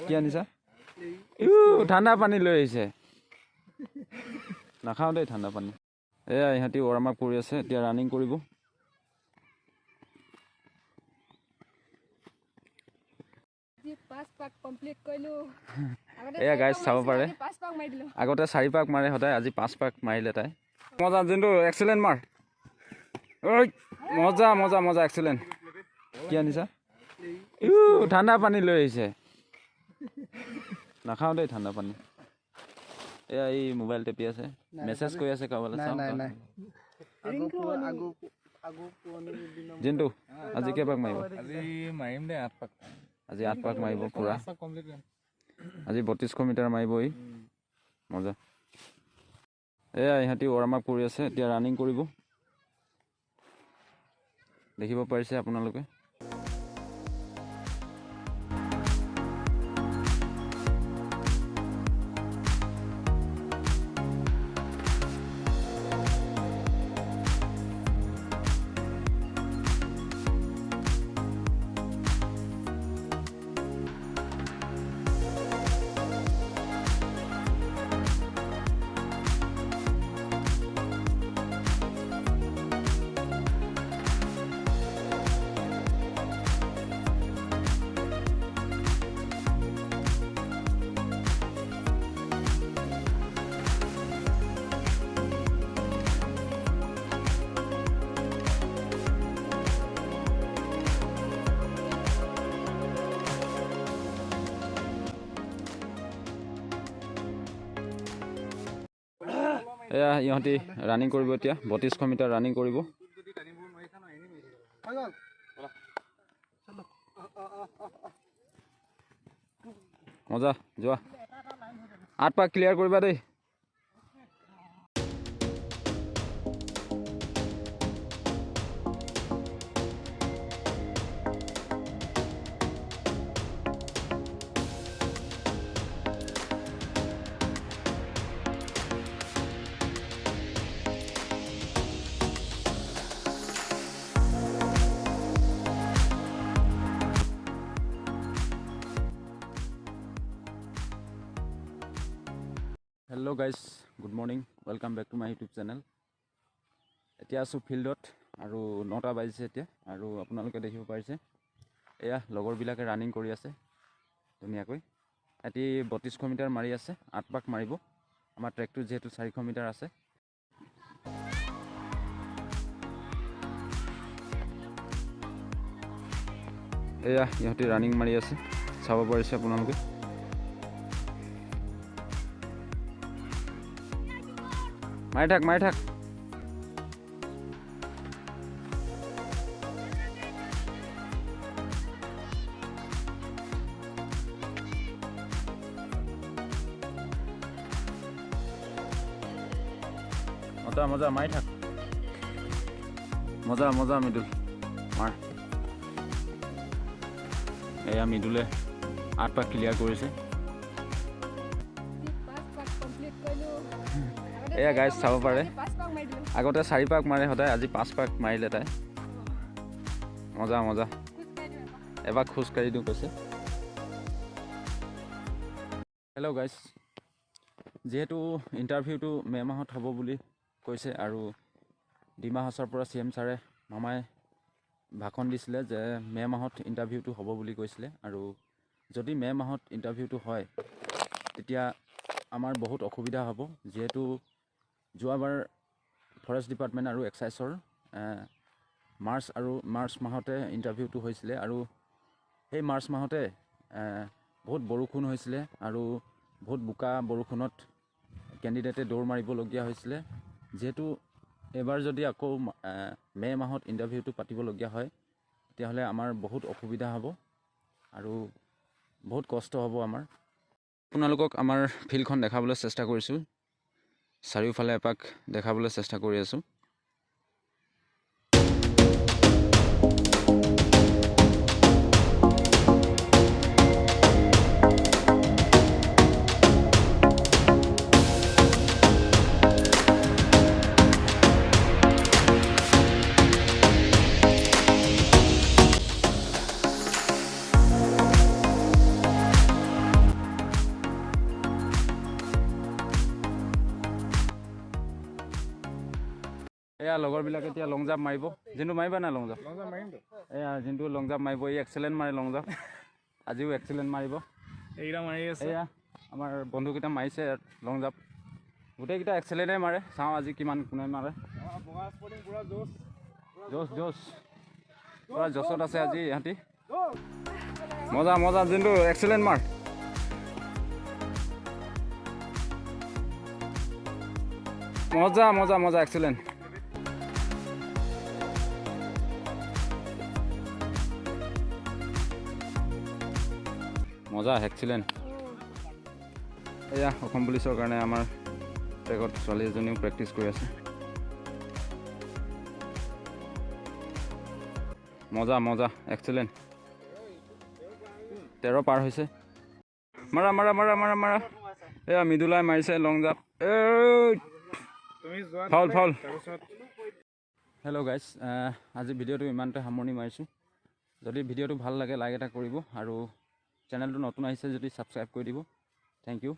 কি আনিছা ঠাণ্ডা পানী লৈ আহিছে নাখাওঁ দেই ঠাণ্ডা পানী এয়া ইহঁতি ৱাৰ্ম আপ কৰি আছে এতিয়া ৰানিং কৰিব এয়া গাইজ চাব পাৰে আগতে 4 পাক মাৰে সদায় আজি 5 পাক মাৰিলে তাই মজা যোনটো এক্সেলেণ্ট মাৰ ঐ মজা মজা মজা এক্সেলেণ্ট কি আনিছা ঠাণ্ডা পানী লৈ আহিছে নাখাওঁ দেই ঠাণ্ডা পানী এয়া এই মোবাইল টেপি আছে মেছেজ কৰি আছে কাৰোবালৈ চাওঁ জিন্তু আজি কেইপাক মাৰিব আজি মাৰিম দে 8 পাক আজি 8 পাক মাৰিব পুৰা আজি 3200 মিটাৰ মাৰিব ই মজা এয়া ইহঁতি ৱাৰ্ম আপ কৰি আছে এতিয়া ৰানিং কৰিব দেখিব পাৰিছে আপোনালোকে এয়া ইহঁতি ৰানিং কৰিব এতিয়া 3200 মিটাৰ ৰানিং কৰিব মজা যোৱা 8 পাক ক্লিয়াৰ কৰিবা দেই hello' guys good morning welcome back to my YouTube channel এতিয়া আছোঁ ফিল্ডত আৰু 9টা বাজিছে এতিয়া আৰু আপোনালোকে দেখিব পাৰিছে এয়া লগৰবিলাকে ৰানিং কৰি আছে ধুনীয়াকৈ এটি 3200 মিটাৰ মাৰি আছে 8 পাক মাৰিব আমাৰ ট্ৰেকটো যিহেতু 400 মিটাৰ আছে এয়া ইহঁতি ৰানিং মাৰি আছে চাব পাৰিছে আপোনালোকে মাৰি থাক মজা মজা মাৰি থাক মজা মজা মৃদুল মাৰ এয়া মৃদুলে 8 পাক ক্লিয়াৰ কৰিছে এয়া গাইজ চাব পাৰে আগতে 4 পাক মাৰে সদায় আজি 5 পাক মাৰিলে তাই মজা মজা এবাৰ খোজকাঢ়ি দিওঁ কৈছে হেল্ল' গাইজ যিহেতু ইণ্টাৰভিউটো মে' মাহত হ'ব বুলি কৈছে আৰু ডিমা হাছাওৰ পৰা CM ছাৰে মামাই ভাষণ দিছিলে যে মে' মাহত ইণ্টাৰভিউটো হ'ব বুলি কৈছিলে আৰু যদি মে' মাহত ইণ্টাৰভিউটো হয় তেতিয়া আমাৰ বহুত অসুবিধা হ'ব যিহেতু যোৱাবাৰ ফৰেষ্ট ডিপাৰ্টমেণ্ট আৰু এক্সাইজৰ মাৰ্চ মাহতে ইণ্টাৰভিউটো হৈছিলে আৰু সেই মাৰ্চ মাহতে বহুত বৰষুণ হৈছিলে আৰু বহুত বোকা বৰষুণত কেণ্ডিডেটে দৌৰ মাৰিবলগীয়া হৈছিলে যেহেতু এবাৰ যদি আকৌ মে' মাহত ইণ্টাৰভিউটো পাতিবলগীয়া হয় তেতিয়াহ'লে আমাৰ বহুত অসুবিধা হ'ব আৰু বহুত কষ্ট হ'ব আমাৰ আপোনালোকক আমাৰ ফিল্ডখন দেখাবলৈ চেষ্টা কৰিছোঁ চাৰিওফালে এপাক দেখাবলৈ চেষ্টা কৰি আছোঁ এয়া লগৰবিলাকে এতিয়া লং জাম্প মাৰিব যোনটো মাৰিবা নাই লং জাম্প মাৰিমতো এয়া যোনটো লং জাম্প মাৰিব এই এক্সেলেণ্ট মাৰে লং জাম্প আজিও এক্সেলেণ্ট মাৰিব এইকেইটা মাৰি আছে এয়া আমাৰ বন্ধুকেইটা মাৰিছে লং জাম্প গোটেইকেইটা এক্সেলেণ্টে মাৰে চাওঁ আজি কিমান কোনে মাৰে জোচ জোচ পুৰা জোচত আছে আজি ইহঁতি মজা মজা যোনটো এক্সেলেণ্ট মাৰ মজা মজা মজা এক্সেলেণ্ট মজা এক্সেলেণ্ট এয়া অসম পুলিচৰ কাৰণে আমাৰ ট্ৰেকত ছোৱালী এজনীও প্ৰেক্টিচ কৰি আছে মজা মজা এক্সেলেণ্ট 13 পাৰ হৈছে মাৰা মাৰা মাৰা মাৰা মাৰা এয়া মৃদুলাই মাৰিছে long jump foul foul hello' guys আজি ভিডিঅ'টো ইমানতে সামৰণি মাৰিছোঁ যদি ভিডিঅ'টো ভাল লাগে লাইক এটা কৰিব আৰু চেনেলটো নতুন আহিছে যদি ছাবস্ক্ৰাইব কৰি দিব থেংক ইউ